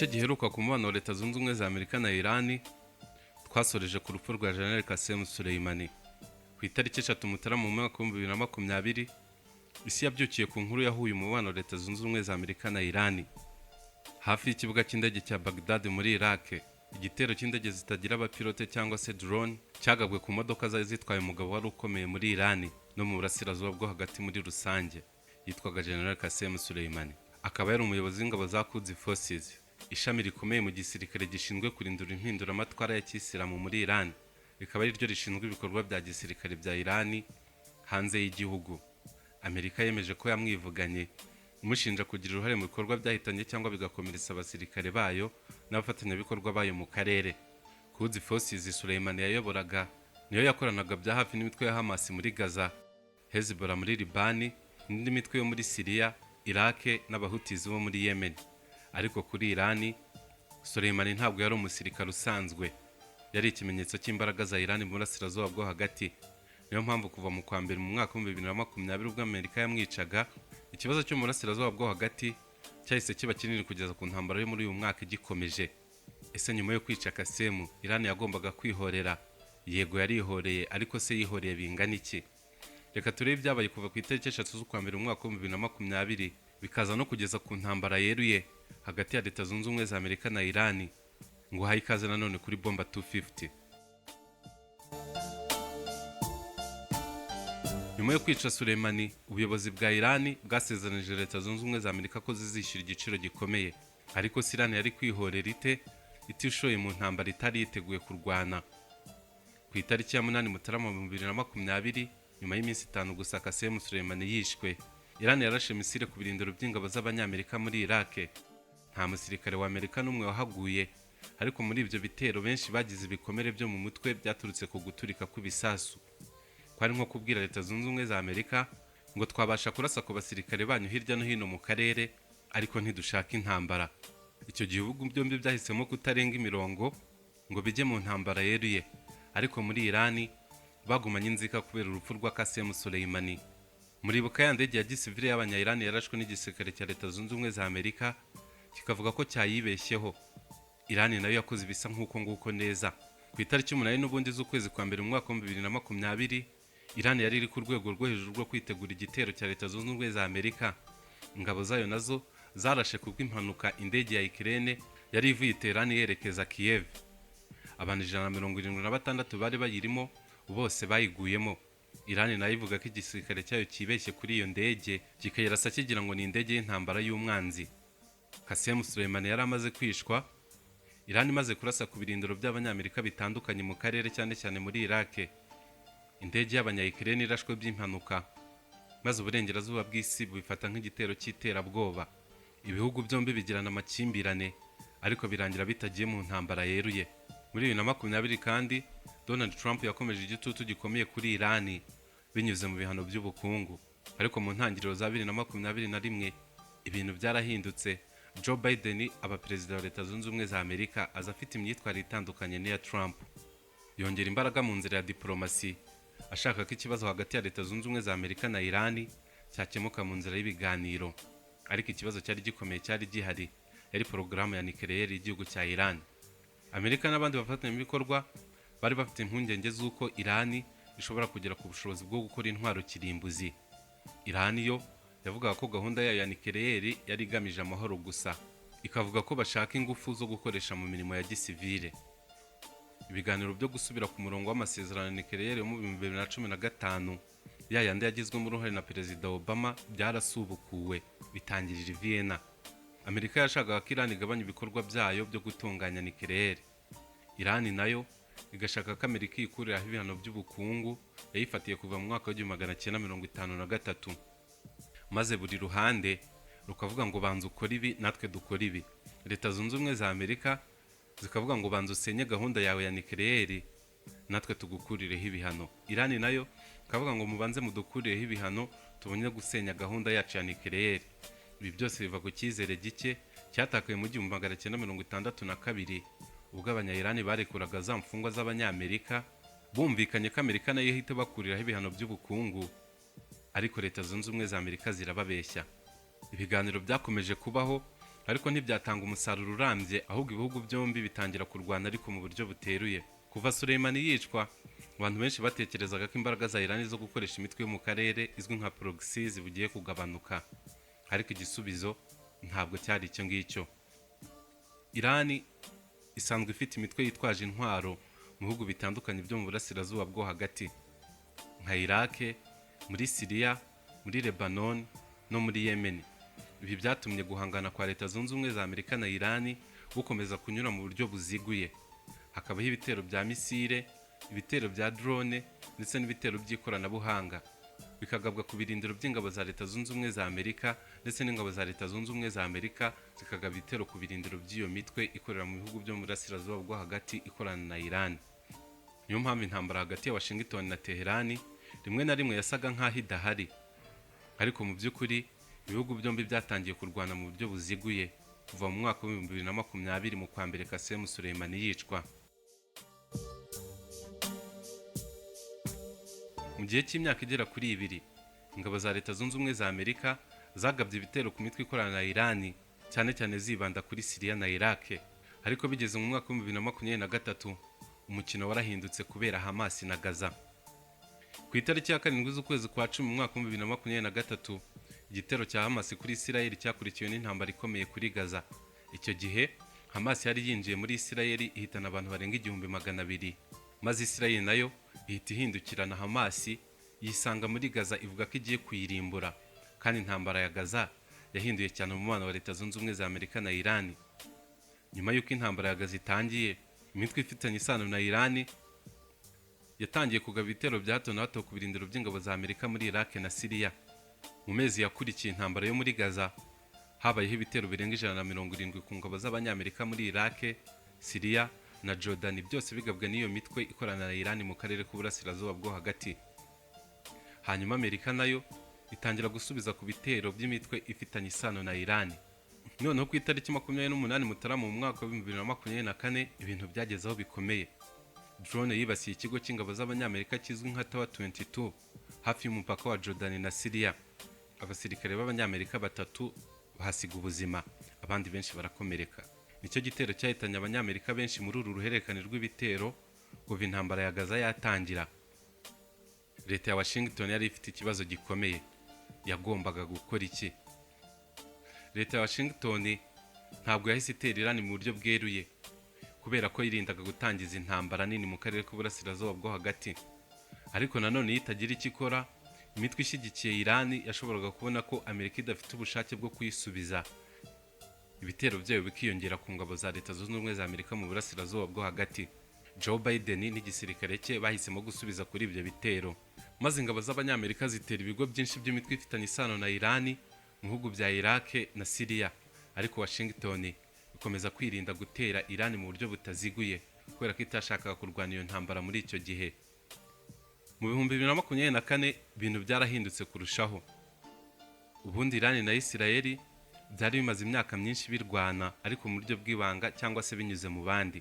gice giheruka ku mubano wa Leta Zunze Ubumwe za Amerika na Iran twasoreje ku rupfu rwa General Qasem Soleimani ku itariki 3 Mutarama mu mwaka wa 2020. Isi yabyukiye ku nkuru yahuye umubano wa Leta Zunze Ubumwe za Amerika na Iran hafi y'ikibuga cy'indege cya Baghdad muri Iraq. Igitero cy'indege zitagira abapilote cyangwa se drone cyagabwe ku modoka zari zitwaye umugabo wari ukomeye muri Iran no mu burasirazuba bwo hagati muri rusange, yitwaga General Qasem Soleimani. Akaba yari umuyobozi w'ingabo za Quds Forces, ishami rikomeye mu gisirikare gishinzwe kurindura impinduramatwara ya Kisilamu muri Iran. Rikaba ari ryo rishinzwe ibikorwa bya gisirikare bya Iran hanze y'igihugu. Amerika yemeje ko yamwivuganye umushinja kugira uruhare mu bikorwa byahitanye cyangwa bigakomeretsa abasirikare bayo n'abafatanyabikorwa bayo mu karere. Quds Forces Soleimani yayoboraga niyo yakoranaga bya hafi n'imitwe ya Hamas muri Gaza, Hezbollah muri Libani, n'indi mitwe yo muri Syria, Iraq n'abahutizi bo muri Yemen. Ariko kuri Iran, Soleimani ntabwo yari umusirikare usanzwe, yari ikimenyetso cy'imbaraga za Iran mu burasirazuba bwo hagati. Niyo mpamvu kuva mu kwa mbere mu mwaka wa 2020 ubwo Amerika yamwicaga, ikibazo cyo mu burasirazuba bwo hagati cyahise kiba kinini kugeza ku ntambara yo muri uyu mwaka igikomeje. Ese nyuma yo kwica Qasem, Iran yagombaga kwihorera? Yego yarihoreye, ariko se yihoreye bingana iki? Reka turebe ibyabaye kuva ku itariki 3 z'ukwa mbere mu mwaka wa 2020 bikaza no kugeza ku ntambara yeruye hagati ya Leta Zunze Ubumwe za Amerika na Iran. Ngo haye ikaze nanone kuri Bomba 250. Nyuma yo kwica Soleimani, ubuyobozi bwa Iran bwasezeranije Leta Zunze Ubumwe za Amerika ko zizishyura igiciro gikomeye. Ariko Iran yari kwihorera itishoye mu ntambara itari yiteguye kurwana. Ku itariki ya 8 Mutarama 2020, nyuma y'iminsi 5 gusa Qasem Soleimani yishwe, Iran yarashe misile ku birindiro by'ingabo z'abanyamerika muri Iraq. Nta musirikare wa Amerika n'umwe wahaguye, ariko muri ibyo bitero benshi bagize ibikomere byo mu mutwe byaturutse ku guturika kw'ibisasu. Kwari nko kubwira Leta Zunze Ubumwe za Amerika ngo twabasha kurasa ku basirikare banyu hirya no hino mu karere, ariko ntidushaka intambara. Icyo gihugu byombi byahisemo kutarenga imirongo ngo bijye mu ntambara yeruye, ariko muri Iran bagumanye inzika kubera urupfu rwa Qasem Soleimani. Muribuka ya ndege ya gisivile y'abanya-Iran yarashwe n'igisirikare cya Leta Zunze Ubumwe za Amerika kikavuga ko cyayibeshyeho. Iran nayo yakoze ibisa nk'uko nguko neza. Ku itariki 8 n'ubundi z'ukwezi kwa mbere mu mwaka wa 2020, Iran yari iri ku rwego rwo hejuru rwo kwitegura igitero cya Leta Zunze Ubumwe za Amerika. Ingabo zayo nazo zarashe kubw'impanuka indege ya Ukraine yari ivuye Tehran yerekeza Kiev. Abantu 176 bari bayirimo, bose bayiguyemo. Iran nayo ivuga ko igisirikare cyayo kibeshye kuri iyo ndege kikayirasa kigira ngo ni indege y'intambara y'umwanzi. Qasem Soleimani yari amaze kwishwa, Iran imaze kurasa ku birindiro by'abanyamerika bitandukanye mu karere cyane cyane muri Iraq. Indege y'abanya-Ukraine irashwe by'impanuka, maze uburengerazuba bw'isi bubifata nk'igitero cy'iterabwoba. Ibihugu byombi bigirana amakimbirane, ariko birangira bitagiye mu ntambara yeruye. Muri 2020 kandi Donald Trump yakomeje igitutu gikomeye kuri Iran binyuze mu bihano by'ubukungu. Ariko mu ntangiriro za 2021 ibintu byarahindutse. Joe Biden aba perezida wa Leta Zunze Ubumwe za Amerika aza afite imyitwarire itandukanye n'iya Trump. Yongera imbaraga mu nzira ya diplomasi, ashaka ko ikibazo hagati ya Leta Zunze Ubumwe za Amerika na Iran cyakemuka mu nzira y'ibiganiro. Ariko ikibazo cyari gikomeye cyari gihari, yari porogaramu ya nucleaire y'igihugu cya Iran. Amerika n'abandi bafatanyabikorwa bari bafite impungenge z'uko Iran ishobora kugera ku bushobozi bwo gukora intwaro kirimbuzi. Iran yo yavugaga ko gahunda yayo ya nucleaire yari igamije amahoro gusa, ikavuga ko bashaka ingufu zo gukoresha mu mirimo ya gisivile. Ibiganiro byo gusubira ku murongo w'amasezerano nucleaire mu 2015 yayandi yagizwemo uruhare na Perezida Obama byarasubukuwe bitangirira Vienna. Amerika yashakaga ko Iran igabanya ibikorwa byayo byo gutunganya nucleaire. Iran nayo igashaka ko Amerika ikuriraho ibihano by'ubukungu yayifatiye kuva mu mwaka wa 1953. Maze buri ruhande rukavuga ngo banza ukora ibi natwe dukora ibi. Leta Zunze Ubumwe za Amerika zikavuga ngo banza usenye gahunda yawe ya nucleaire natwe tugukurireho ibihano. Iran nayo kavuga ngo mubanze mudukurireho ibihano tubonye gusenya gahunda yacu ya nucleaire. Ibi byose biva ku cyizere gike cyatakaye mu 1962 ubwo abanya-Iran barekuraga za mfungwa z'abanyamerika, bumvikanye ko Amerika nayo ihita bakuriraho ibihano by'ubukungu. Ariko Leta Zunze Ubumwe za Amerika zirababeshya. Ibiganiro byakomeje kubaho ariko ntibyatanga umusaruro urambye, ahubwo ibihugu byombi bitangira kurwana ariko mu buryo buteruye. Kuva Soleimani yicwa, abantu benshi batekerezaga ko imbaraga za Iran zo gukoresha imitwe yo mu karere izwi nka proxies bugiye kugabanuka, ariko igisubizo ntabwo cyari icyo ngicyo. Iran isanzwe ifite imitwe yitwaje intwaro mu bihugu bitandukanye byo mu burasirazuba bwo hagati nka Iraq, muri Syria, muri Lebanon no muri Yemen. Ibi byatumye guhangana kwa Leta Zunze Ubumwe za Amerika na Iran gukomeza kunyura mu buryo buziguye. Hakabaho ibitero bya misile, ibitero bya drone ndetse n'ibitero by'ikoranabuhanga, bikagabwa ku birindiro by'ingabo za Leta Zunze Ubumwe za Amerika ndetse n'ingabo za Leta Zunze Ubumwe za Amerika zikagaba ibitero ku birindiro by'iyo mitwe ikorera mu bihugu byo mu burasirazuba bwo hagati ikorana na Iran. Niyo mpamvu intambara hagati ya Washington na Tehran rimwe na rimwe yasaga nk'aho idahari, ariko mu by'ukuri ibihugu byombi byatangiye kurwana mu buryo buziguye kuva mu mwaka wa 2020 mu kwa mbere Qasem Soleimani yicwa. Mu gihe cy'imyaka igera kuri 2, ingabo za Leta Zunze Ubumwe za Amerika zagabye ibitero ku mitwe ikorana na Iran, cyane cyane zibanda kuri Syria na Iraq, ariko bigeze mu mwaka wa 2023 umukino warahindutse kubera Hamas na Gaza. Ku itariki ya 7 z'ukwezi kwa 10 mu mwaka wa 2023, igitero cya Hamas kuri Israel cyakurikiwe n'intambara ikomeye kuri Gaza. Icyo gihe Hamas yari yinjiye muri Israel ihitana abantu barenga 200,000, maze Israel nayo ihita ihindukirana Hamas yisanga muri Gaza ivuga ko igiye kuyirimbura, kandi intambara ya Gaza yahinduye cyane umubano wa Leta Zunze Ubumwe za Amerika na Iran. Nyuma y'uko intambara ya Gaza itangiye, imitwe ifitanye isano na Iran yatangiye kugaba ibitero bya hato na hato ku birindiro by'ingabo za Amerika muri Iraq na Syria. Mu mezi yakurikiye intambara yo muri Gaza, habayeho ibitero birenga 170 ku ngabo z'Abanyamerika muri Iraq, Syria na Jordan, byose bigabwe n'iyo mitwe ikorana na Iran mu karere k'uburasirazuba bwo hagati. Hanyuma Amerika nayo itangira gusubiza ku bitero by'imitwe ifitanye isano na Iran. Noneho ku itariki 28 Mutarama mu mwaka wa 2024 ibintu byagezeho bikomeye. Drone yibasiye ikigo cy'ingabo z'Abanyamerika kizwi nka Tower 22 hafi y'umupaka wa Jordan na Syria. Abasirikare b'Abanyamerika 3 bahasiga ubuzima, abandi benshi barakomereka. Nicyo gitero cyahitanye Abanyamerika benshi muri uru ruhererekane rw'ibitero kuva intambara ya Gaza yatangira. Leta ya Washington yari ifite ikibazo gikomeye. Yagombaga gukora iki? Leta ya Washington ntabwo yahise itera Iran mu buryo bweruye, kubera ko yirindaga gutangiza intambara nini mu karere k'uburasirazuba bwo hagati. Ariko nanone yitagira icyo ikora, imitwe ishyigikiye Iran yashoboraga kubona ko Amerika idafite ubushake bwo kuyisubiza. Ibitero byayo bikiyongera ku ngabo za Leta Zunze Ubumwe za Amerika mu burasirazuba bwo hagati. Joe Biden n'igisirikare cye bahisemo gusubiza kuri ibyo bitero, maze ingabo z'Abanyamerika zitera ibigo byinshi by'imitwe ifitanye isano na Iran mu bihugu bya Iraq na Syria. Ariko Washington ikomeza kwirinda gutera Iran mu buryo butaziguye kubera ko itashakaga kurwana iyo ntambara muri icyo gihe. Mu 2024 ibintu byarahindutse kurushaho. Ubundi Iran na Israel byari bimaze imyaka myinshi birwana, ariko mu buryo bw'ibanga cyangwa se binyuze mu bandi.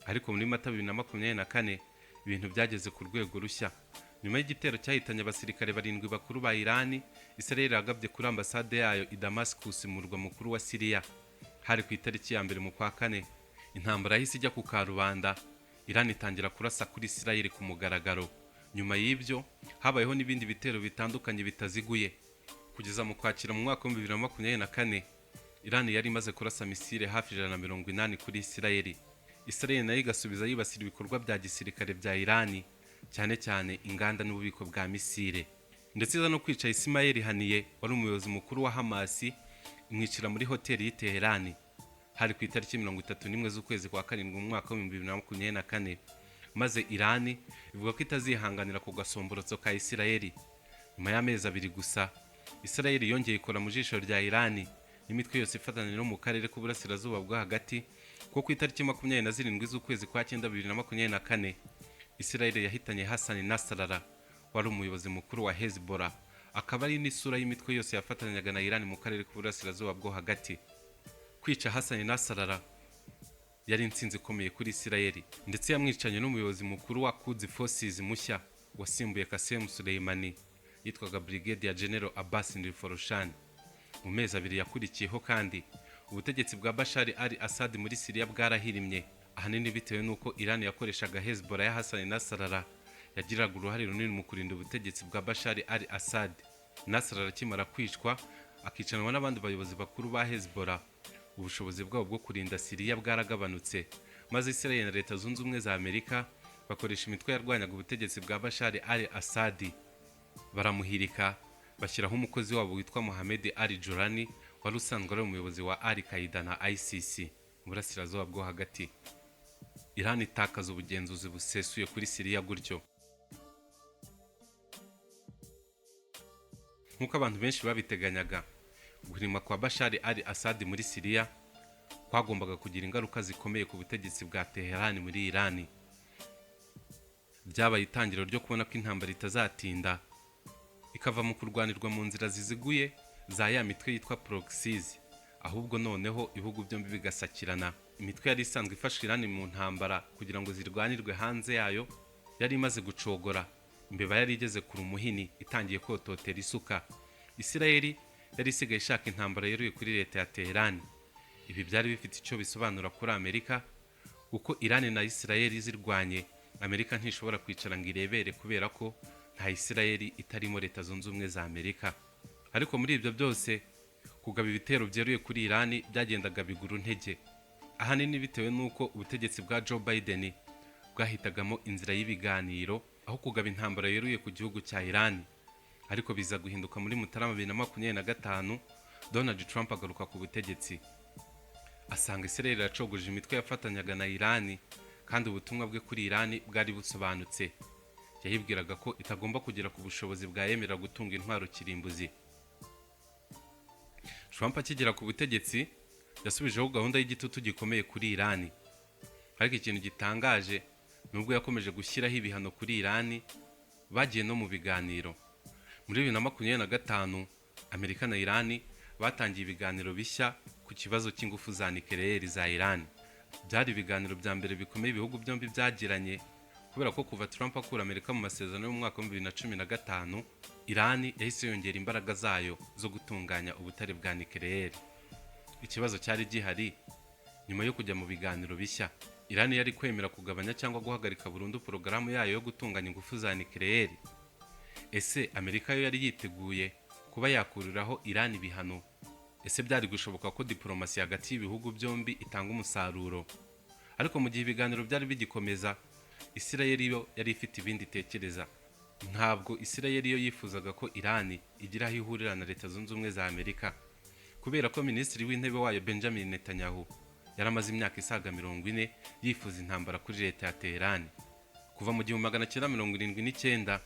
Ariko muri Mata 2024 ibintu byageze ku rwego rushya. Nyuma y'igitero cyahitanye abasirikare 7 bakuru ba Iran, Israel yagabye kuri ambasade yayo i Damascus mu murwa mukuru wa Syria. Hari ku itariki ya 1 mu kwa 4, intambara yahise ijya ku karubanda. Iran itangira kurasa kuri Israel ku mugaragaro. Nyuma y'ibyo habayeho n'ibindi bitero bitandukanye bitaziguye. Kugeza mu Kwakira mu mwaka wa 2024, Iran yari imaze kurasa misile hafi 180 kuri Israel. Israel nayo igasubiza yibasira ibikorwa bya gisirikare bya Iran, cyane cyane inganda n'ububiko bwa misile. Ndetse iza no kwica Ismail Haniyeh, wari umuyobozi mukuru wa Hamas, imwicira muri hoteli y'i Tehran. Hari ku itariki 31 z'ukwezi kwa 7 mu mwaka wa 2024, maze Iran ivuga ko itazihanganira ku gasomborotso ka Israel. Nyuma y'amezi 2 gusa, Israel yongeye ikora mu jisho rya Iran n'imitwe yose ifatanya no mu karere k'uburasirazuba bwo hagati, ko ku itariki 27 z'ukwezi kwa 9 2024 Israel yahitanye Hassan Nasrallah, wari umuyobozi mukuru wa Hezbollah, akaba ari n'isura y'imitwe yose yafatanyaga na Iran mu karere k'uburasirazuba bwo hagati. Kwica Hassan Nasrallah yari intsinzi ikomeye kuri Israel, ndetse yamwicanye n'umuyobozi mukuru wa Quds Forces mushya wasimbuye Qasem Soleimani, yitwaga Brigadier General Abbas Nilforoshan. Mu mezi 2 yakurikiyeho kandi ubutegetsi bwa Bashar al-Assad muri Syria bwarahirimye, ahanini bitewe n'uko Iran yakoreshaga Hezbollah ya Hassan Nasrallah yagiraga uruhare runini mu kurinda ubutegetsi bwa Bashar al-Assad. Nasrallah akimara kwicwa akicanwa n'abandi bayobozi bakuru ba Hezbollah, ubushobozi bwabo bwo kurinda Syria bwaragabanutse, maze Israel na Leta Zunze Ubumwe za Amerika bakoresha imitwe yarwanyaga ubutegetsi bwa Bashar al-Assad, baramuhirika bashyiraho umukozi wabo witwa Mohamed al-Jolani wari usanzwe ari umuyobozi wa Al-Qaeda na ICC mu burasirazuba bwo hagati. Iran itakaza ubugenzuzi busesuye kuri Syria gutyo. Nk'uko abantu benshi babiteganyaga, guhirima kwa Bashar al-Assad muri Syria kwagombaga kugira ingaruka zikomeye ku butegetsi bwa Tehran muri Iran. Byabaye itangiriro ryo kubona ko intambara itazatinda, ikava mu kurwanirwa mu nzira ziziguye za ya mitwe yitwa proxies, ahubwo noneho ibihugu byombi bigasakirana. Imitwe yari isanzwe ifasha Iran mu ntambara kugira ngo zirwanirwe hanze yayo yari imaze gucogora, imbeba yari igeze ku rumuhini itangiye kototera isuka. Israel yari isigaye ishaka intambara yeruye kuri leta ya Tehran. Ibi byari bifite icyo bisobanura kuri Amerika, kuko Iran na Israel zirwanye, Amerika ntishobora kwicara ngo irebere kubera ko nta Israel itarimo Leta Zunze Ubumwe za Amerika. Ariko muri ibyo byose kugaba ibitero byeruye kuri Iran byagendaga biguru ntege, ahanini bitewe n'uko ubutegetsi bwa Joe Biden bwahitagamo inzira y'ibiganiro aho kugaba intambara yeruye ku gihugu cya Iran. Ariko biza guhinduka muri Mutarama 2025, Donald Trump agaruka ku butegetsi, asanga Israel yacogoje imitwe yafatanyaga na Iran, kandi ubutumwa bwe kuri Iran bwari busobanutse. Yahibwiraga ko itagomba kugera ku bushobozi bwayemera gutunga intwaro kirimbuzi. Trump akigera ku butegetsi yasubijeho gahunda y'igitutu gikomeye kuri Iran. Ariko ikintu gitangaje nubwo yakomeje gushyiraho ibihano kuri Iran, bagiye no mu biganiro. Muri 2025 Amerika na Iran batangiye ibiganiro bishya ku kibazo cy'ingufu za nucleaire za Iran. Byari ibiganiro bya mbere bikomeye ibihugu byombi byagiranye, kubera ko kuva Trump akura Amerika mu masezerano yo mu mwaka wa 2015, Iran yahise yongera imbaraga zayo zo gutunganya ubutare bwa nucleaire. Ikibazo cyari gihari nyuma yo kujya mu biganiro bishya, Iran yari kwemera kugabanya cyangwa guhagarika burundu porogaramu yayo yo gutunganya ingufu za nucleaire. Ese Amerika yo yari yiteguye kuba yakuriraho Iran ibihano? Ese byari gushoboka ko diplomasi hagati y'ibihugu byombi itanga umusaruro? Ariko mu gihe ibiganiro byari bigikomeza, Israel yo yari ifite ibindi tekereza. Ntabwo Israel yo yifuzaga ko Iran igira aho ihurira na Leta Zunze Ubumwe za Amerika, kubera ko Minisitiri w'Intebe wayo Benjamin Netanyahu yaramaze imyaka isaga 40 yifuza intambara kuri leta ya Tehran. Kuva mu 1979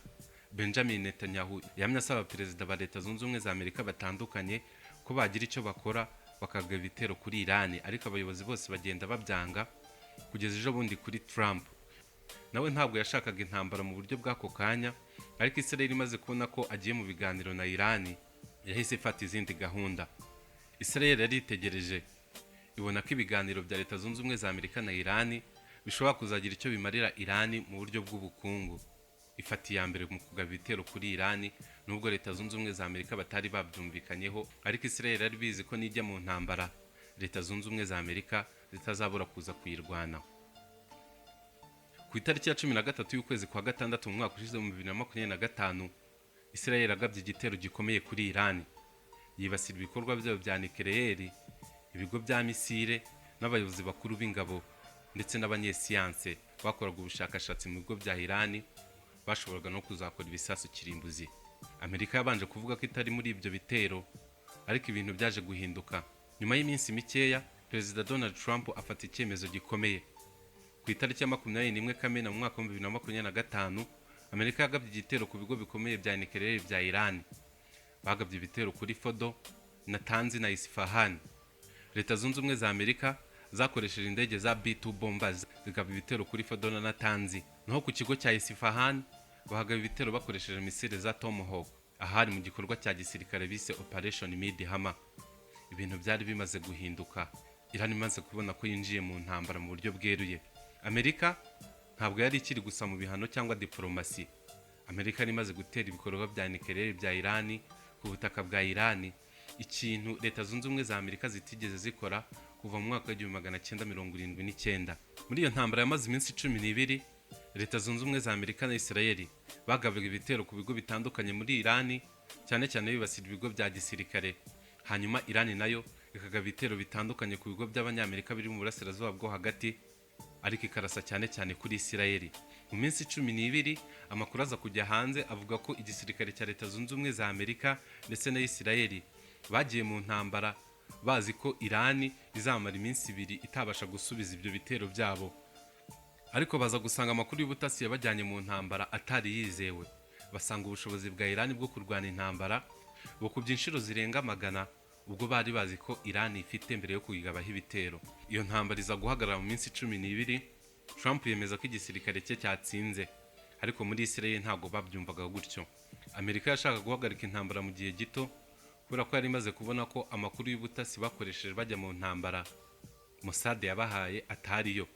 Benjamin Netanyahu yamye asaba perezida ba Leta Zunze Ubumwe za Amerika batandukanye ko bagira icyo bakora bakagaba ibitero kuri Iran, ariko abayobozi bose bagenda babyanga, kugeza ejo bundi kuri Trump. Nawe ntabwo yashakaga intambara mu buryo bw'ako kanya, ariko Israel imaze kubona ko agiye mu biganiro na Iran, yahise ifata izindi gahunda. Israel yari itegereje, ibona ko ibiganiro bya Leta Zunze Ubumwe za Amerika na Iran bishobora kuzagira icyo bimarira Iran mu buryo bw'ubukungu. Ifata iya mbere mu kugaba ibitero kuri Iran, nubwo Leta Zunze Ubumwe za Amerika batari babyumvikanyeho, ariko Israel yari bizi ko nijya mu ntambara Leta Zunze Ubumwe za Amerika zitazabura kuza kuyirwana. Ku itariki ya 13 y'ukwezi kwa gatandatu mu mwaka ushize mu 2025, Israel yagabye igitero gikomeye kuri Iran, yibasira ibikorwa byabo bya nucleaire, ibigo bya misile n'abayobozi bakuru b'ingabo ndetse n'abanyesiyanse bakoraga ubushakashatsi mu bigo bya Iran, bashoboraga no kuzakora ibisasu kirimbuzi. Amerika yabanje kuvuga ko itari muri ibyo bitero, ariko ibintu byaje guhinduka. Nyuma y'iminsi mikeya, Perezida Donald Trump afata icyemezo gikomeye. Ku itariki ya 21 Kamena mu mwaka wa 2025, Amerika yagabye igitero ku bigo bikomeye bya nucleaire bya Iran. Bagabye ibitero kuri Fordo, Natanz na Isfahan. Leta Zunze Ubumwe za Amerika zakoresheje indege za B2 bombers zigaba ibitero kuri Fordo na Natanz. Naho ku kigo cya Isfahan bahagaba ibitero bakoresheje misile za Tomahawk, ahari mu gikorwa cya gisirikare bise Operation Midhama. Ibintu byari bimaze guhinduka. Iran imaze kubona ko yinjiye mu ntambara mu buryo bweruye. Amerika ntabwo yari ikiri gusa mu bihano cyangwa diplomasi. Amerika yari imaze gutera ibikorwa bya nucleaire bya Iran ku butaka bwa Iran, ikintu leta zunze ubumwe za Amerika zitigeze zikora kuva mu mwaka w'1979. Muri iyo ntambara yamaze iminsi 12, leta zunze ubumwe za Amerika na Israeli bagabaga ibitero ku bigo bitandukanye muri Irani, cyane cyane bibasira ibigo bya gisirikare. Hanyuma Irani nayo ikagaba ibitero bitandukanye ku bigo by'abanyamerika biri mu burasirazuba bwo hagati, ariko ikarasa cyane cyane kuri Israeli. Mu minsi 12 amakuru aza kujya hanze avuga ko igisirikare cya leta zunze ubumwe za Amerika ndetse na Israeli bagiye mu ntambara bazi ko Irani izamara iminsi 2 itabasha gusubiza ibyo bitero byabo, ariko baza gusanga amakuru y'ubutasi yabajyanye mu ntambara atari yizewe. Basanga ubushobozi bwa Irani bwo kurwana intambara bukubye inshuro zirenga 100 ubwo bari bazi ko Irani ifite mbere yo kuyigabaho ibitero. Iyo ntambara iza guhagarara mu minsi 12. Trump yemeza ko igisirikare cye cyatsinze, ariko muri Israel ntago babyumvaga gutyo. Amerika yashaka guhagarika intambara mu gihe gito kubera ko yari imaze kubona ko amakuru y'ubutasi bakoresheje bajya mu ntambara Mossad yabahaye atariyo.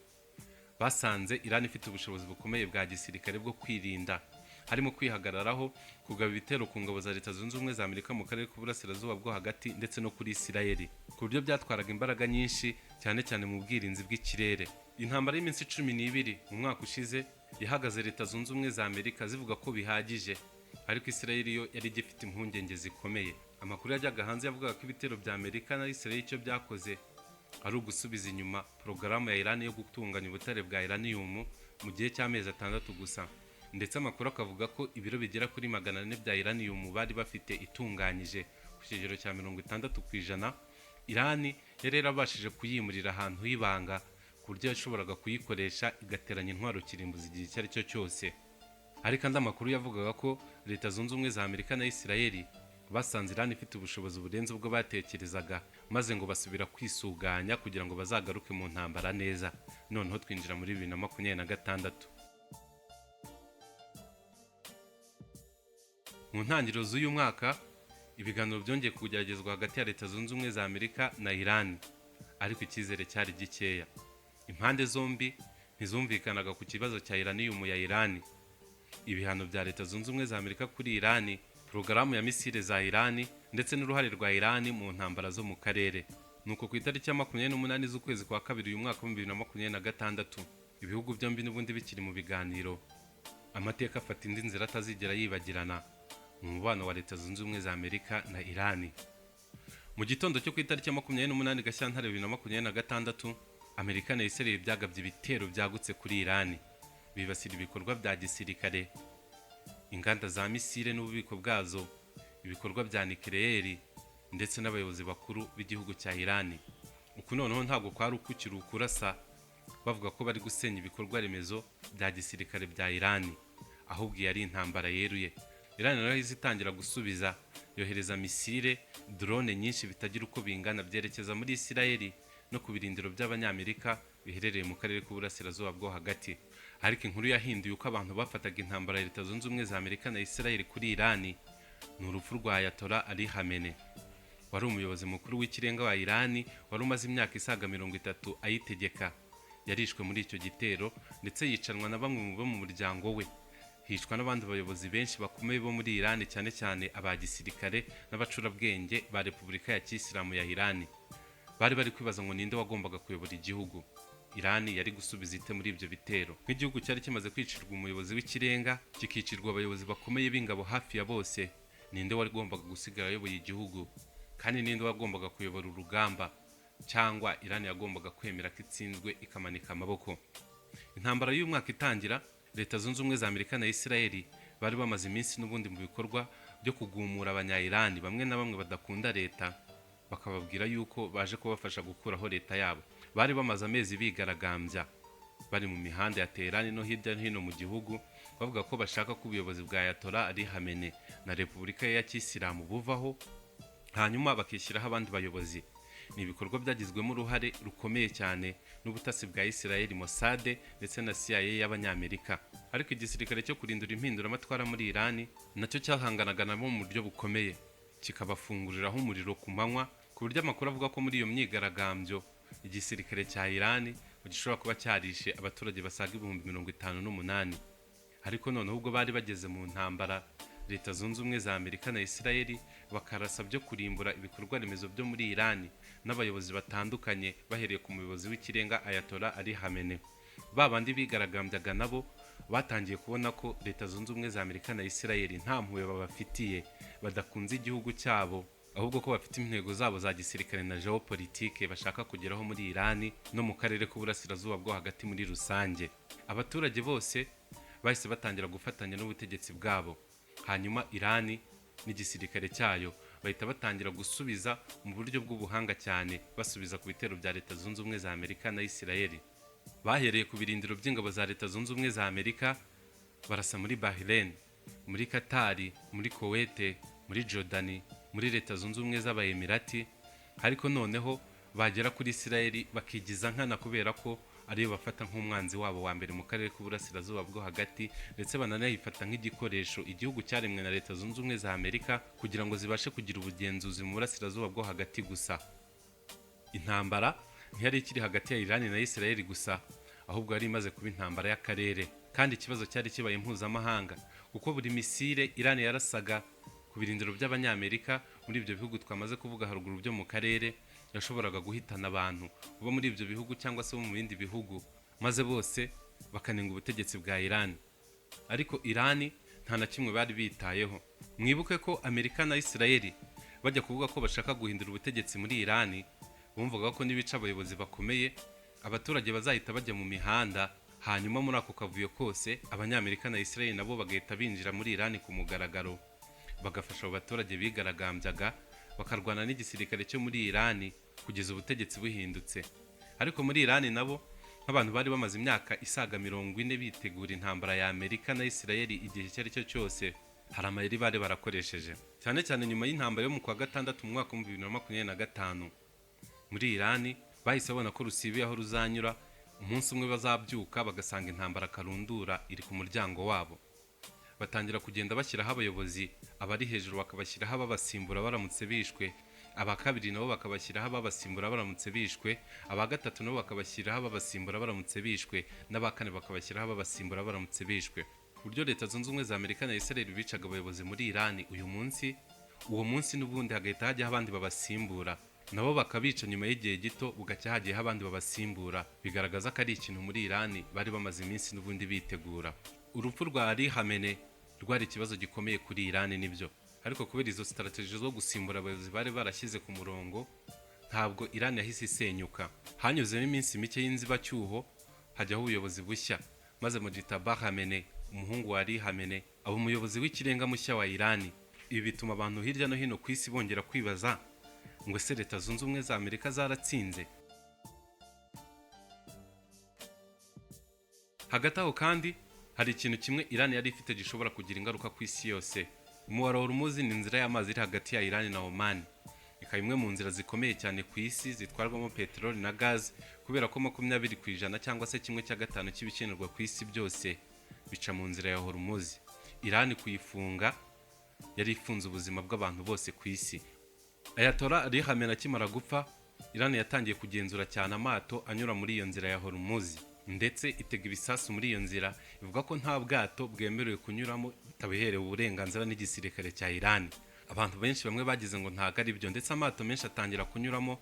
Basanze Irani ifite ubushobozi bukomeye bwa gisirikare bwo kwirinda, harimo kwihagararaho, kugaba ibitero ku ngabo za leta zunze ubumwe za Amerika mu karere k'uburasirazuba bwo hagati ndetse no kuri Israeli, ku buryo byatwaraga imbaraga nyinshi cyane cyane mu bwirinzi bw'ikirere. Intambara y'iminsi 12 mu mwaka ushize yahagaze leta zunze ubumwe za Amerika zivuga ko bihagije, ariko Israeli yo yari igifite impungenge zikomeye. Amakuru yajyaga hanze yavugaga ko ibitero bya Amerika na Israeli icyo byakoze ari ugusubiza inyuma porogaramu ya Irani yo gutunganya ubutare bwa uranium mu gihe cy'amezi 6 gusa, ndetse amakuru akavuga ko ibiro bigera kuri 400 bya uranium bari bafite itunganyije ku kigero cya 60%. Irani yari yarabashije kuyimurira ahantu h'ibanga ku buryo yashoboraga kuyikoresha igateranya intwaro kirimbuzi igihe icyo ari cyo cyose. Ariko andi amakuru yavugaga ko leta zunze ubumwe za Amerika na Israeli basanze Irani ifite ubushobozi burenze ubwo batekerezaga, maze ngo basubira kwisuganya kugira ngo bazagaruke mu ntambara neza. Noneho twinjira muri 2026. Mu ntangiriro z'uyu mwaka ibiganiro byongeye kugeragezwa hagati ya leta zunze ubumwe za Amerika na Irani, ariko icyizere cyari gikeya. Impande zombi ntizumvikanaga ku kibazo cya uranium ya Irani, ibihano bya leta zunze ubumwe za Amerika kuri Irani, porogaramu ya misile za Irani ndetse n'uruhare rwa Irani mu ntambara zo mu karere. Nuko ku itariki ya 28 z'ukwezi kwa kabiri uyu mwaka wa 2026, ibihugu byombi n'ubundi bikiri mu biganiro, amateka afata indi nzira atazigera yibagirana mu mubano wa leta zunze ubumwe za Amerika na Irani. Mu gitondo cyo ku itariki ya 28 Gashyantare 2026, Amerika na Israel byagabye ibitero byagutse kuri Irani, bibasira ibikorwa bya gisirikare, inganda za misile n'ububiko bwazo, ibikorwa bya nucleaire ndetse n'abayobozi bakuru b'igihugu cya Irani. Uku noneho ntabwo kwari ukukiri ukurasa bavuga ko bari gusenya ibikorwa remezo bya gisirikare bya Irani, ahubwo yari intambara yeruye. Irani nayo izitangira gusubiza, yohereza misile, drone nyinshi bitagira uko bingana byerekeza muri Israeli no ku birindiro by'abanyamerika biherereye mu karere k'uburasirazuba bwo hagati. Ariko inkuru yahinduye uko abantu bafataga intambara ya leta zunze ubumwe za Amerika na Israeli kuri Irani ni urupfu rwa Ayatollah Ali Khamenei, wari umuyobozi mukuru w'ikirenga wa Irani wari umaze imyaka isaga 30 ayitegeka. Yarishwe muri icyo gitero ndetse yicanwa na bamwe mu bo mu muryango we. Hishwa n'abandi bayobozi benshi bakomeye bo muri Irani, cyane cyane abagisirikare n'abacurabwenge ba Repubulika ya Kisilamu ya Irani. Bari bari kwibaza ngo ninde wagombaga kuyobora igihugu. Irani yari gusubiza ite muri ibyo bitero? Nk'igihugu cyari kimaze kwicirwa umuyobozi w'ikirenga, kikicirwa abayobozi bakomeye b'ingabo hafi ya bose, ninde wagombaga gusigara ayoboye igihugu? Kandi ninde wagombaga kuyobora urugamba? Cyangwa Irani yagombaga kwemera ko itsinzwe ikamanika amaboko? Intambara y'uyu mwaka itangira, leta zunze ubumwe za Amerika na Israeli bari bamaze iminsi n'ubundi mu bikorwa byo kugumura abanya-Irani bamwe na bamwe badakunda leta, bakababwira yuko baje kubafasha gukuraho leta yabo. Bari bamaze amezi bigaragambya bari mu mihanda ya Tehran no hirya no hino mu gihugu, bavuga ko bashaka ko ubuyobozi bwa Ayatollah Ali Khamenei na Repubulika ya Kisilamu buvaho, hanyuma bakishyiraho abandi bayobozi. Ni ibikorwa byagizwemo uruhare rukomeye cyane n'ubutasi bwa Israel, Mossad ndetse na CIA y'abanyamerika. Ariko igisirikare cyo kurindura impinduramatwara muri Irani nacyo cyahanganaga nabo mu buryo bukomeye, kikabafunguriraho umuriro ku manywa, ku buryo amakuru avuga ko muri iyo myigaragambyo igisirikare cya Irani gishobora kuba cyarishe abaturage basaga 58,000. Ariko noneho ubwo bari bageze mu ntambara Leta Zunze Ubumwe za Amerika na Isirayeli bakarasa byo kurimbura ibikorwa remezo byo muri Irani n'abayobozi batandukanye bahereye ku muyobozi w'ikirenga Ayatollah Ali Khamenei. Babandi bigaragambyaga nabo batangiye kubona ko Leta Zunze Ubumwe za Amerika na Isirayeli nta mpuhwe babafitiye, badakunze igihugu cyabo, ahubwo ko bafite intego zabo za gisirikare na geopolitike bashaka kugeraho muri Irani no mu karere k'uburasirazuba bwo hagati muri rusange. Abaturage bose bahise batangira gufatanya n'ubutegetsi bwabo. Hanyuma Irani n'igisirikare cyayo bahita batangira gusubiza mu buryo bw'ubuhanga cyane, basubiza ku bitero bya Leta Zunze Ubumwe za Amerika na Isirayeli. Bahereye ku birindiro by'ingabo za Leta Zunze Ubumwe za Amerika, barasa muri Bahrain, muri Katari, muri Kuwait, muri Jordani, muri Leta Zunze Ubumwe z'Abayemirati, ariko noneho bagera kuri Isirayeli bakigiza nkana kubera ko ariyo bafata nk'umwanzi wabo wa mbere mu karere k'uburasirazuba bwo hagati, ndetse bananayifata nk'igikoresho igihugu cyaremwe na Leta Zunze Ubumwe za Amerika kugira ngo zibashe kugira ubugenzuzi mu burasirazuba bwo hagati gusa. Intambara ntiyari ikiri hagati ya Irani na Isirayeli gusa, ahubwo yari imaze kuba intambara y'akarere, kandi ikibazo cyari kibaye mpuzamahanga kuko buri misile Irani yarasaga ku birindiro by'Abanyamerika muri ibyo bihugu twamaze kuvuga haruguru byo mu karere yashoboraga guhitana abantu bo muri ibyo bihugu cyangwa se mu bindi bihugu, maze bose bakanenga ubutegetsi bwa Irani. Ariko Irani nta na kimwe bari bitayeho. Mwibuke ko Amerika na Isirayeli bajya kuvuga ko bashaka guhindura ubutegetsi muri Irani, bumvaga ko nibica abayobozi bakomeye abaturage bazahita bajya mu mihanda, hanyuma muri ako kavuyo kose Abanyamerika na Isirayeli nabo bagahita binjira muri Irani ku mugaragaro, bagafasha abaturage bigaragambyaga, bakarwana n'igisirikare cyo muri Irani kugeza ubutegetsi buhindutse. Ariko muri Irani nabo nk'abantu bari bamaze imyaka isaga 40 bitegura intambara ya Amerika na Isirayeli igihe cyari cyo cyose, hari amayeri bari barakoresheje, cyane cyane nyuma y'intambara yo mu kwa gatandatu mu mwaka wa 2025. Muri Irani bahise babona ko rusibiye aho ruzanyura, umunsi umwe bazabyuka bagasanga intambara karundura iri ku muryango wabo. Batangira kugenda bashyiraho abayobozi, abari hejuru bakabashyiraho ababasimbura baramutse bishwe, aba kabiri nabo bakabashyiraho ababasimbura baramutse bishwe, aba gatatu nabo bakabashyiraho ababasimbura baramutse bishwe, n'aba kane bakabashyiraho ababasimbura baramutse bishwe. Ku buryo Leta Zunze Ubumwe za Amerika na Isirayeli bicaga abayobozi muri Irani uwo munsi n'ubundi hagahita hajyaho abandi babasimbura, nabo bakabica nyuma y'igihe gito bugacya hagiyeho abandi babasimbura. Bigaragaza ko ari ikintu muri Irani bari bamaze iminsi n'ubundi bitegura. Urupfu rwa Ali Khamenei rwari ikibazo gikomeye kuri Irani nibyo, ariko kubera izo strategy zo gusimbura abayobozi bari barashyize ku murongo, ntabwo Irani yahise isenyuka. Hanyuzemo iminsi mike y'inzibacyuho hajyaho ubuyobozi bushya, maze Mojtaba Khamenei, umuhungu wa Ali Khamenei, aba umuyobozi w'ikirenga mushya wa Irani. Ibi bituma abantu hirya no hino ku isi bongera kwibaza ngo se Leta Zunze Ubumwe za Amerika zaratsinze? Hagati aho kandi hari ikintu kimwe Irani yari ifite gishobora kugira ingaruka ku isi yose. Umuhora wa Hormuz ni inzira y'amazi iri hagati ya Irani na Oman, ikaba imwe mu nzira zikomeye cyane ku isi zitwarwamo peteroli na gaz, kubera ko 20% cyangwa se 1/5 cy'ibikenerwa ku isi byose bica mu nzira ya Hormuz. Irani kuyifunga yari ifunze ubuzima bw'abantu bose ku isi. Ayatollah Ali Khamenei akimara gupfa, Irani yatangiye kugenzura cyane amato anyura muri iyo nzira ya Hormuz, ndetse itega ibisasu muri iyo nzira, ivuga ko nta bwato bwemerewe kunyuramo bitabiherewe uburenganzira n'igisirikare cya Irani. Abantu benshi bamwe bagize ngo ntago ari byo, ndetse amato menshi atangira kunyuramo,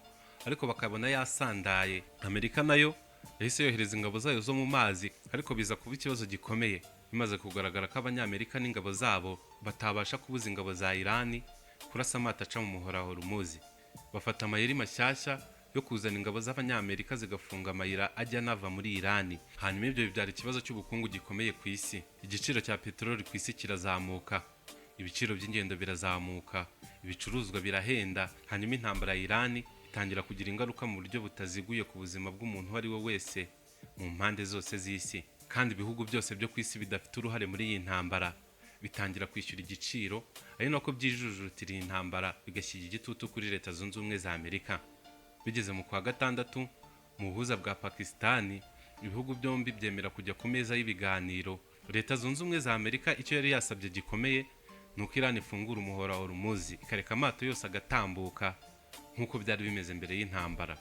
ariko bakabona yasandaye. Amerika nayo yahise yohereza ingabo zayo zo mu mazi, ariko biza kuba ikibazo gikomeye bimaze kugaragara ko Abanyamerika n'ingabo zabo batabasha kubuza ingabo za Irani kurasa amato aca mu muhora wa Hormuz. Bafata amayeri mashyashya yo kuzana ingabo z'Abanyamerika zigafunga amayira ajya nava muri Irani. Hanyuma ibyo bibyara ikibazo cy'ubukungu gikomeye ku isi. Igiciro cya peteroli ku isi kirazamuka, ibiciro by'ingendo birazamuka, ibicuruzwa birahenda. Hanyuma intambara ya Irani itangira kugira ingaruka mu buryo butaziguye ku buzima bw'umuntu uwo ari we wese mu mpande zose z'isi, kandi ibihugu byose byo ku isi bidafite uruhare muri iyi ntambara bitangira kwishyura igiciro, ari nako byijujutira iyi ntambara bigashyira igitutu kuri Leta Zunze Ubumwe za Amerika. Bigeze mu kwa gatandatu mu buhuza bwa Pakistani, ibihugu byombi byemera kujya ku meza y'ibiganiro. Leta Zunze Ubumwe za Amerika icyo yari yasabye gikomeye nuko Irani ifungura umuhora wa Hormuz, ikareka amato yose agatambuka nk'uko byari bimeze mbere y'intambara.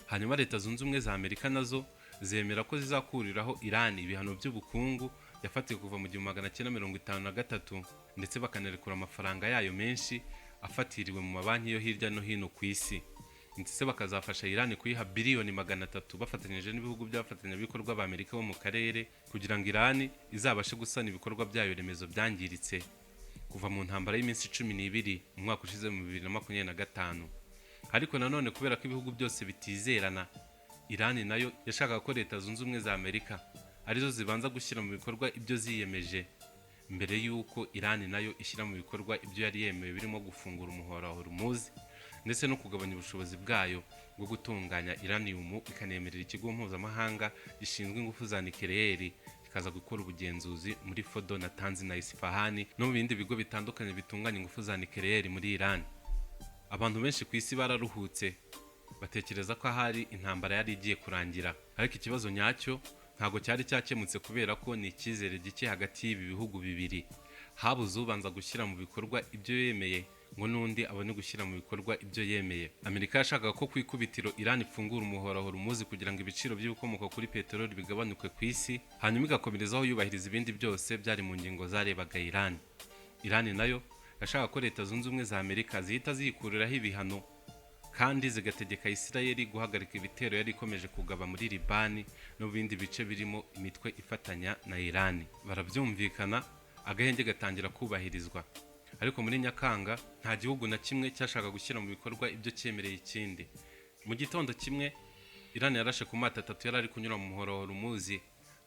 Hanyuma Leta Zunze Ubumwe za Amerika nazo zemera ko zizakuriraho Irani ibihano by'ubukungu yafatiwe kuva mu 1953 ndetse bakanerekura amafaranga yayo menshi afatiriwe mu mabanki yo hirya no hino ku isi, ndetse bakazafasha Iran kuyiha biliyoni 300 bafatanyije n'ibihugu by'abafatanyabikorwa b'Amerika bo mu karere kugira ngo Iran izabashe gusana ibikorwa byayo remezo byangiritse kuva mu ntambara y'iminsi 12 mu mwaka ushize mu 2025. Ariko nanone kubera ko ibihugu byose bitizerana, Iran nayo yashakaga ko Leta Zunze Ubumwe za Amerika arizo zibanza gushyira mu bikorwa ibyo ziyemeje mbere y'uko Iran nayo ishyira mu bikorwa ibyo yari yemewe, birimo gufungura umuhora wa Hormuz ndetse no kugabanya ubushobozi bwayo bwo gutunganya uranium, ikanemerera ikigo mpuzamahanga gishinzwe ingufu za nucleaire kikaza gukora ubugenzuzi muri Fordo, Natanz na Isfahan no mu bindi bigo bitandukanye bitunganya ingufu za nucleaire muri Iran. Abantu benshi ku isi bararuhutse batekereza ko ahari intambara yari igiye kurangira, ariko ikibazo nyacyo ntago cyari cyakemutse kubera ko ni icyizere gike hagati y'ibi bihugu bibiri. Habuze ubanza gushyira mu bikorwa ibyo yemeye ngo n'undi abone gushyira mu bikorwa ibyo yemeye. Amerika yashakaga ko ku ikubitiro Iran ifungura umuhora Hormuz kugira ngo ibiciro by'ibikomoka kuri peteroli bigabanuke ku isi, hanyuma igakomerezaho yubahiriza ibindi byose byari mu ngingo zarebaga Iran. Iran nayo yashaka ko Leta Zunze Ubumwe za Amerika zihita ziyikuriraho ibihano kandi zigategeka Isirayeli guhagarika ibitero yari ikomeje kugaba muri Libani no mu bindi bice birimo imitwe ifatanya na Iran. Barabyumvikana, agahenge gatangira kubahirizwa. Ariko muri Nyakanga nta gihugu na kimwe cyashaka gushyira mu bikorwa ibyo cyemereye ikindi. Mu gitondo kimwe Iran yarashe ku mato 3 yari ari kunyura mu muhora wa Hormuz,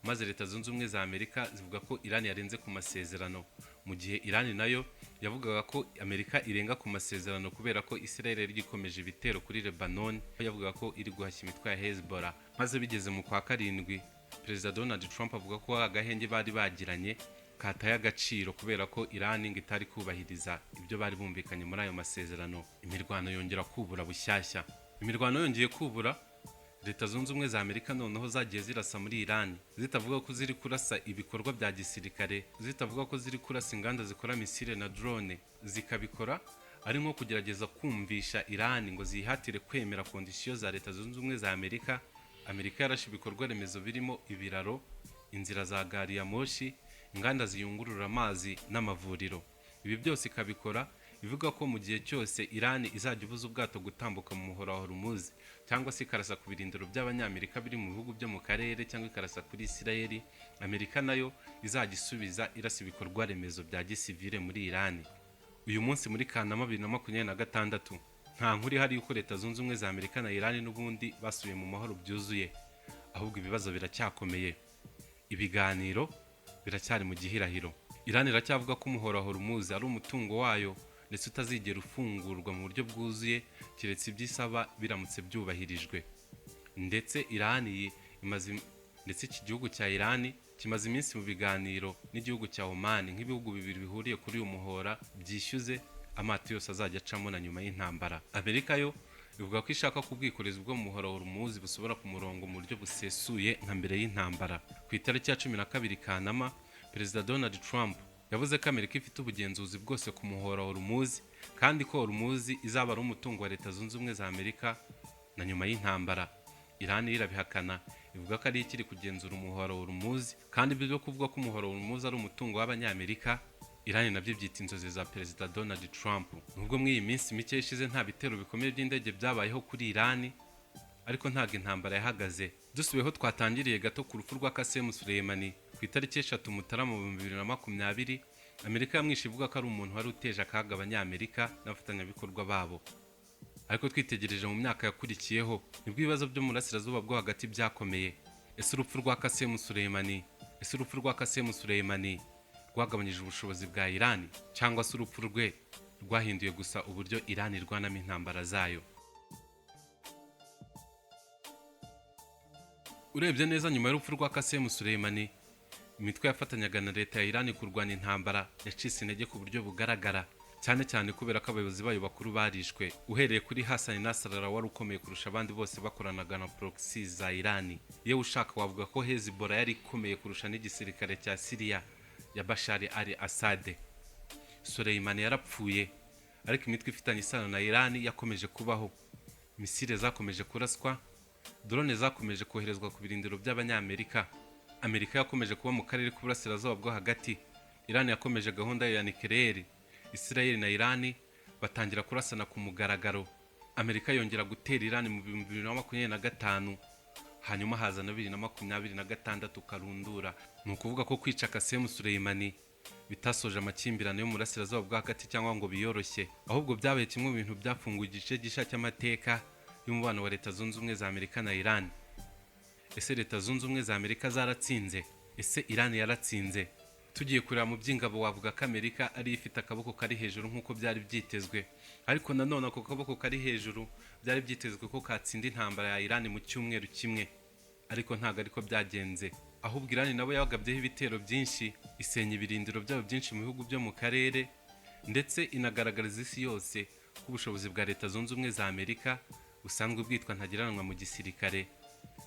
maze Leta Zunze Ubumwe za Amerika zivuga ko Iran yarenze ku masezerano, mu gihe Iran nayo yavugaga ko Amerika irenga ku masezerano kubera ko Israel yari gikomeje ibitero kuri Lebanon, yavugaga ko iri guhashya imitwe ya Hezbollah. Maze bigeze mu kwa karindwi, Perezida Donald Trump avuga ko agahenge bari bagiranye kataye agaciro kubera ko Iran ngo itari kubahiriza ibyo bari bumvikanye muri ayo masezerano. Imirwano yongera kubura bushyashya. Imirwano yongeye kubura, Leta Zunze Ubumwe za Amerika noneho zagiye zirasa muri Iran, zitavuga ko ziri kurasa ibikorwa bya gisirikare, zitavuga ko ziri kurasa inganda zikora misile na drone, zikabikora ari nko kugerageza kumvisha Iran ngo zihatire kwemera kondisiyo za Leta Zunze Ubumwe za Amerika. Amerika yarashe ibikorwa remezo birimo ibiraro, inzira za gari ya moshi, inganda ziyungurura amazi n'amavuriro. Ibi byose ikabikora ivuga ko mu gihe cyose Iran izajya ibuza ubwato gutambuka mu muhora wa Hormuz cyangwa se ikarasa ku birindiro by'abanyamerika biri mu bihugu byo mu karere cyangwa ikarasa kuri Isirayeli, Amerika nayo izajya isubiza irasa ibikorwa remezo bya gisivile muri Iran. Uyu munsi muri Kanama 2026 nta nkuru ihari yuko Leta Zunze Ubumwe za Amerika na Iran n'ubundi basubiye mu mahoro byuzuye, ahubwo ibibazo biracyakomeye. Ibiganiro biracyari mu gihirahiro. Iran iracyavuga ko umuhora wa Hormuz ari umutungo wayo ndetse utazigera ufungurwa mu buryo bwuzuye kiretse ibyisaba biramutse byubahirijwe. Ndetse iki gihugu cya Iran kimaze iminsi mu biganiro n'igihugu cya Oman nk'ibihugu bibiri bihuriye kuri uyu muhora byishyuze amato yose azajya acamo na nyuma y'intambara. Amerika yo ivuga ko ishaka ko ubwikorezi bwo mu muhora wa Hormuz busubira ku murongo mu buryo busesuye nka mbere y'intambara. Ku itariki ya 12 Kanama, Perezida Donald Trump yavuze ko Amerika ifite ubugenzuzi bwose ku muhora wa Hormuz kandi ko Hormuz izaba ari umutungo wa Leta Zunze Ubumwe za Amerika na nyuma y'intambara. Iran irabihakana, ivuga ko ari ikiri kugenzura umuhora wa Hormuz kandi ibyo kuvuga ko umuhora wa Hormuz ari umutungo w'abanyamerika, Iran nabyo byita inzozi za Perezida Donald Trump. Nubwo muri iyi minsi mike ishize nta bitero bikomeye by'indege byabayeho kuri Iran, ariko ntago intambara yahagaze. Dusubiyeho twatangiriye gato ku rupfu rwa Qasem Soleimani ku itariki 3 Mutarama 2020, Amerika yamwishe ivuga ko ari umuntu wari uteje akaga abanyamerika n'abafatanyabikorwa babo. Ariko twitegereje mu myaka yakurikiyeho nibwo ibibazo byo mu burasirazuba bwo hagati byakomeye. Ese urupfu rwa Qasem Soleimani rwagabanyije ubushobozi bwa Iran cyangwa se urupfu rwe rwahinduye gusa uburyo Iran irwanamo intambara zayo? Urebye neza, nyuma y'urupfu rwa Qasem Soleimani, imitwe yafatanyaga na leta ya Iran kurwana intambara yacitse intege ku buryo bugaragara, cyane cyane kubera ko abayobozi bayo bakuru barishwe, uhereye kuri Hassan Nasrallah wari ukomeye kurusha abandi bose bakoranaga na proxy za Iran. Yewe ushaka wavuga ko Hezbollah yari ikomeye kurusha n'igisirikare cya Syria ya Bashar al-Assad. Soleimani yarapfuye, ariko imitwe ifitanye isano na Iran yakomeje kubaho. Misile zakomeje kuraswa, drone zakomeje koherezwa ku birindiro by'abanyamerika, Amerika yakomeje kuba mu karere k'uburasirazuba bwo hagati, Iran yakomeje gahunda ya nucleaire, Israel na Iran batangira kurasana ku mugaragaro. Amerika yongera gutera Iran mu 2025, hanyuma haza na 2026 karundura. Ni ukuvuga ko kwica Qasem Soleimani bitasoje amakimbirane yo mu burasirazuba bwo hagati cyangwa ngo biyoroshye, ahubwo byabaye kimwe mu bintu byafunguye igice gisha cy'amateka y'umubano wa Leta Zunze Ubumwe za Amerika na Iran. Ese Leta Zunze Ubumwe za Amerika zaratsinze? Ese Iran yaratsinze? Tugiye kureba mu by'ingabo wavuga ko Amerika ari ifite akaboko kari hejuru nk'uko byari byitezwe, ariko nanone ako kaboko kari hejuru byari byitezwe ko katsinda intambara ya Iran mu cyumweru kimwe, ariko ntago ariko byagenze. Ahubwo Iran nabo yabagabyeho ibitero byinshi, isenya ibirindiro byabo byinshi mu bihugu byo mu karere, ndetse inagaragariza isi yose ko ubushobozi bwa Leta Zunze Ubumwe za Amerika busanzwe bwitwa ntagereranwa mu gisirikare,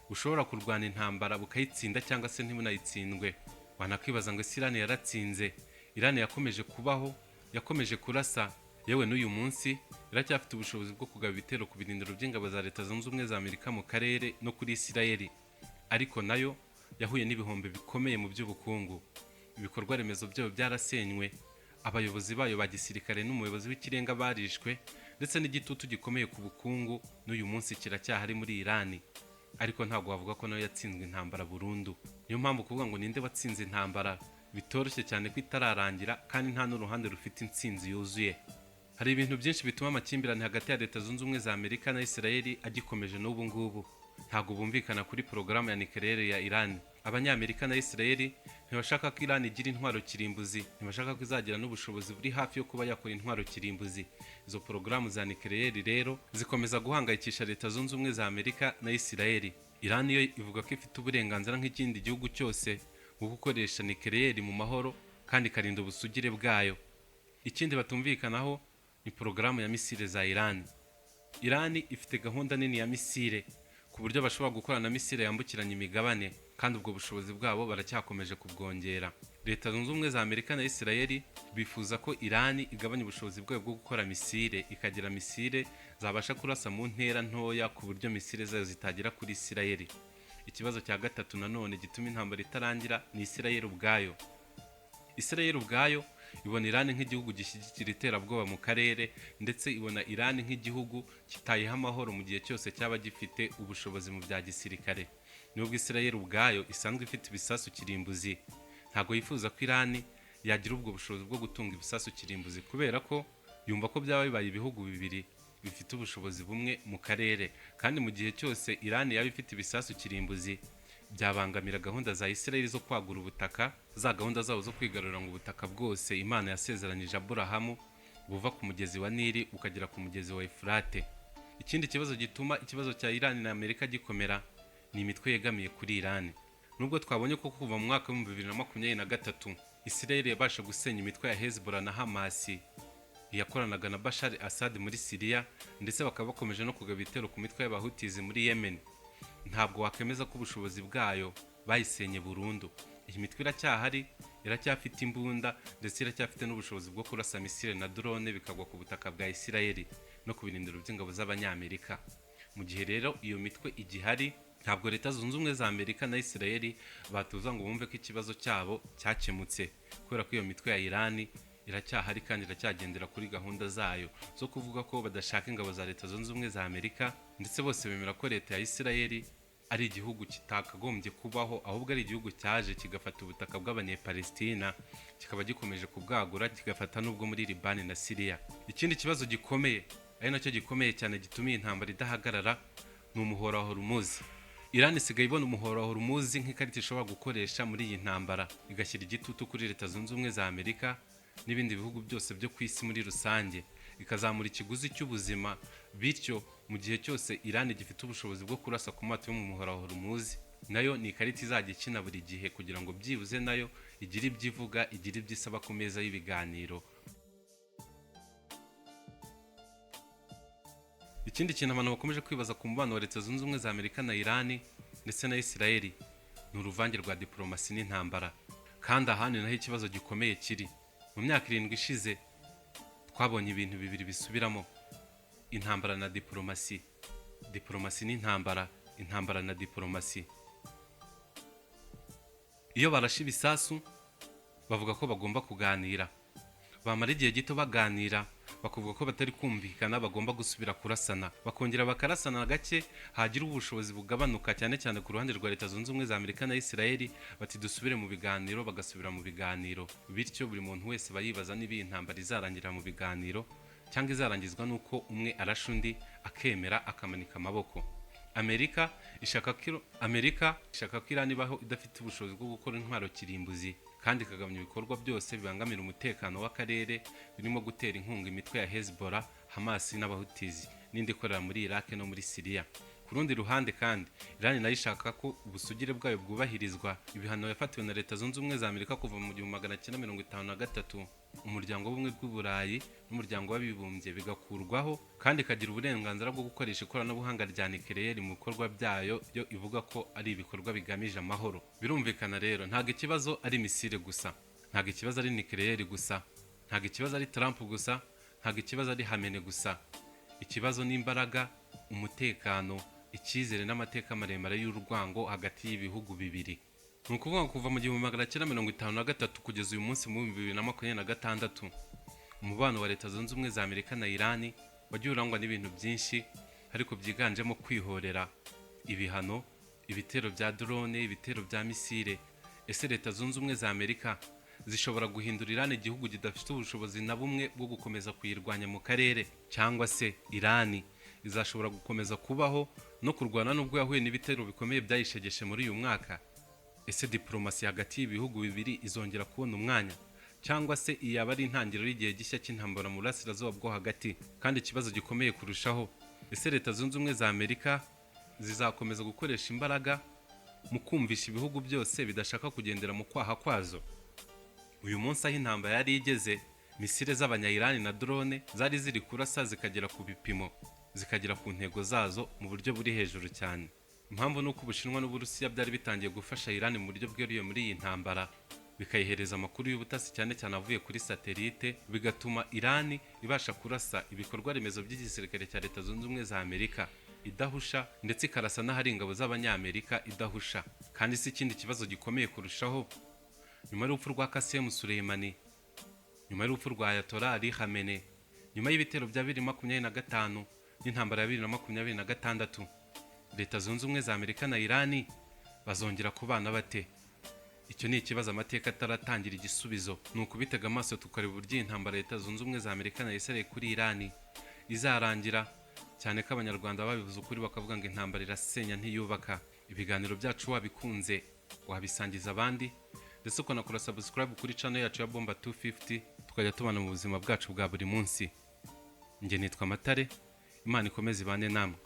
bushobora kurwana intambara bukayitsinda cyangwa se ntibunayitsindwe. Wanakwibaza ngo ese Iran yaratsinze? Iran yakomeje kubaho, yakomeje kurasa, yewe n'uyu munsi iracyafite ubushobozi bwo kugaba ibitero ku birindiro by'ingabo za Leta Zunze Ubumwe za Amerika mu karere no kuri Israel, ariko nayo yahuye n'ibihombe bikomeye mu by'ubukungu. Ibikorwa remezo byayo byarasenywe, abayobozi bayo ba gisirikare n'umuyobozi w'ikirenga barishwe, ndetse n'igitutu gikomeye ku bukungu n'uyu munsi kiracyahari muri Iran. Ariko ntabwo wavuga ko nayo yatsinzwe intambara burundu. Niyo mpamvu kuvuga ngo ninde watsinze intambara bitoroshye cyane ko itararangira, kandi nta n'uruhande rufite intsinzi yuzuye. Hari ibintu byinshi bituma amakimbirane hagati ya Leta Zunze Ubumwe za Amerika na Israel agikomeje n'ubu ngubu. Ntabwo bumvikana kuri porogaramu ya nucleaire ya Iran. Abanyamerika na Israel ntibashaka ko Iran igira intwaro kirimbuzi, ntibashaka ko izagira n'ubushobozi buri hafi yo kuba yakora intwaro kirimbuzi. Izo porogaramu za nucleaire rero zikomeza guhangayikisha Leta Zunze Ubumwe za Amerika na Israel. Iran yo ivuga ko ifite uburenganzira nk'ikindi gihugu cyose bwo gukoresha nucleaire mu mahoro kandi ikarinda ubusugire bwayo. Ikindi batumvikanaho ni porogaramu ya misile za Iran. Iran ifite gahunda nini ya misile ku buryo bashobora gukorana misile yambukiranya imigabane, kandi ubwo bushobozi bwabo baracyakomeje kubwongera. Leta Zunze Ubumwe za Amerika na Israel bifuza ko Iran igabanya ubushobozi bwayo bwo gukora misile, ikagira misile zabasha kurasa mu ntera ntoya ku buryo misile zayo zitagera kuri Israel. Ikibazo cya gatatu nanone gituma intambara itarangira ni Israel ubwayo. Israel ubwayo ibona Iran nk'igihugu gishyigikira iterabwoba mu karere, ndetse ibona Iran nk'igihugu kitayiha amahoro mu gihe cyose cyaba gifite ubushobozi mu bya gisirikare. Nubwo Israel ubwayo isanzwe ifite ibisasu kirimbuzi, ntago yifuza ko Iran yagira ubwo bushobozi bwo gutunga ibisasu kirimbuzi, kubera ko yumva ko byaba bibaye ibihugu bibiri bifite ubushobozi bumwe mu karere, kandi mu gihe cyose Iran yaba ifite ibisasu kirimbuzi byabangamira gahunda za Israel zo kwagura ubutaka, za gahunda zabo zo kwigarurira mu butaka bwose Imana yasezeranyije Aburahamu buva ku mugezi wa Nili ukagera ku mugezi wa Efurate. Ikindi kibazo gituma ikibazo cya Iran na Amerika gikomera ni imitwe yegamiye kuri Iran. Nubwo twabonye ko kuva mu mwaka wa 2023 Israel yabasha gusenya imitwe ya Hezbollah na Hamas yakoranaga na Bashar Assad muri Syria, ndetse bakaba bakomeje no kugaba ibitero ku mitwe y'Abahutizi muri Yemen, ntabwo wakemeza ko ubushobozi bwayo bayisenye burundu. Iyi mitwe iracyahari, iracyafite imbunda, ndetse iracyafite n'ubushobozi bwo kurasa misile na drone bikagwa ku butaka bwa Israel no ku birindiro by'ingabo z'Abanyamerika. Mu gihe rero iyo mitwe igihari, ntabwo Leta Zunze Ubumwe za Amerika na Israel batuza ngo bumve ko ikibazo cyabo cyakemutse, kubera ko iyo mitwe ya Iran iracyahari kandi iracyagendera kuri gahunda zayo zo kuvuga ko badashaka ingabo za Leta Zunze Ubumwe za Amerika, ndetse bose bemera ko Leta ya Israel ari igihugu kitakagombye kubaho, ahubwo ari igihugu cyaje kigafata ubutaka bw'Abanyepalestina kikaba gikomeje kubwagura, kigafata n'ubwo muri Libani na Syria. Ikindi kibazo gikomeye, ari nacyo gikomeye cyane gituma iyi ntambara idahagarara, ni umuhora wa Hormuz. Iran isigaye ibona umuhora wa Hormuz nk'ikarita ishobora gukoresha muri iyi ntambara, igashyira igitutu kuri Leta Zunze Ubumwe za Amerika n'ibindi bihugu byose byo ku isi muri rusange, ikazamura ikiguzi cy'ubuzima. Bityo mu gihe cyose Iran gifite ubushobozi bwo kurasa ku mato yo mu muhora wa Hormuz, nayo ni ikarita izajya ikina buri gihe kugira ngo byibuze nayo igire ibyo ivuga, igire ibyo isaba ku meza y'ibiganiro. Ikindi kintu abantu bakomeje kwibaza ku mubano wa Leta Zunze Ubumwe za Amerika na Iran ndetse na Israel ni uruvange rwa diplomasi n'intambara, kandi ahandi naho ikibazo gikomeye kiri. Mu myaka 7 ishize twabonye ibintu bibiri bisubiramo: intambara na diplomasi, diplomasi n'intambara, intambara na diplomasi. iyo barashe ibisasu bavuga ko bagomba kuganira, bamara igihe gito baganira bakavuga ko batari kumvikana bagomba gusubira kurasana, bakongera bakarasana gake, hagira ubushobozi bugabanuka cyane cyane ku ruhande rwa Leta Zunze Ubumwe za Amerika na Israel, bati dusubire mu biganiro, bagasubira mu biganiro. Bityo buri muntu wese bayibaza niba iyi ntambara izarangira mu biganiro cyangwa izarangizwa nuko umwe arasha undi akemera akamanika amaboko. Amerika ishaka ko Iran ibaho idafite ubushobozi bwo gukora intwaro kirimbuzi kandi ikagabanya ibikorwa byose bibangamira umutekano w'akarere, birimo gutera inkunga imitwe ya Hezbollah, Hamas n'Abahutizi n'indi ikorera muri Iraq no muri Syria. Ku rundi ruhande kandi Iran nayo ishaka ko ubusugire bwayo bwubahirizwa. Ibihano yafatiwe na Leta Zunze Ubumwe za Amerika kuva mu 1953, umuryango w'ubumwe bw'Uburayi n'umuryango w'abibumbye bigakurwaho, kandi ikagira uburenganzira bwo gukoresha ikoranabuhanga rya nucleaire mu bikorwa byayo, yo ivuga ko ari ibikorwa bigamije amahoro. Birumvikana rero ntabwo ikibazo ari misile gusa, ntabwo ikibazo ari nucleaire gusa, ntabwo ikibazo ari Trump gusa, ntabwo ikibazo ari Khamenei gusa. Ikibazo n'imbaraga, umutekano, icyizere n'amateka maremare y'urwango hagati y'ibihugu bibiri. Ni ukuvuga kuva mu 1953 kugeza uyu munsi mu 2026, umubano wa Leta Zunze Ubumwe za Amerika na Iran wagiye urangwa n'ibintu byinshi, ariko byiganjemo kwihorera, ibihano, ibitero bya drone, ibitero bya misile. Ese Leta Zunze Ubumwe za Amerika zishobora guhindura Iran igihugu kidafite ubushobozi na bumwe bwo gukomeza kuyirwanya mu karere, cyangwa se Iran izashobora gukomeza kubaho no kurwana nubwo yahuye n'ibitero bikomeye byayishegeshe muri uyu mwaka? Ese diplomasi hagati y'ibihugu bibiri izongera kubona umwanya, cyangwa se iyaba ari intangiriro y'igihe gishya cy'intambara mu burasirazuba bwo hagati? Kandi ikibazo gikomeye kurushaho, ese Leta Zunze Ubumwe za Amerika zizakomeza gukoresha imbaraga mu kumvisha ibihugu byose bidashaka kugendera mu kwaha kwazo? Uyu munsi aho intambara yari igeze, misile z'abanya-Iran na drone zari ziri kurasa zikagera ku bipimo, zikagera ku ntego zazo mu buryo buri hejuru cyane. Impamvu nuko Ubushinwa n'Uburusiya byari bitangiye gufasha Iran mu buryo bweruye muri iyi ntambara, bikayihereza amakuru y'ubutasi cyane cyane avuye kuri satelite, bigatuma Iran ibasha kurasa ibikorwa remezo by'igisirikare cya Leta Zunze Ubumwe za Amerika idahusha, ndetse ikarasa n'ahari ingabo z'Abanyamerika idahusha. Kandi si ikindi kibazo gikomeye kurushaho, nyuma y'urupfu rwa Qasem Soleimani, nyuma y'urupfu rwa Ayatollah Ali Khamenei, nyuma y'ibitero bya 2025 n'intambara ya 2026, Leta Zunze Ubumwe za Amerika na Iran bazongera kubana bate? Icyo ni ikibazo amateka ataratangira igisubizo. Ni ukubitega amaso tukareba uburyo intambara Leta Zunze Ubumwe za Amerika na Israel kuri Iran izarangira, cyane ko Abanyarwanda babivuze ukuri bakavuga ngo intambara irasenya ntiyubaka. Ibiganiro byacu wabikunze wabisangiza abandi, ndetse ukanakora subscribe kuri channel yacu ya Bomba 250, tukajya tubana mu buzima bwacu bwa buri munsi. Nge nitwa Matare, Imana ikomeze ibane namwe.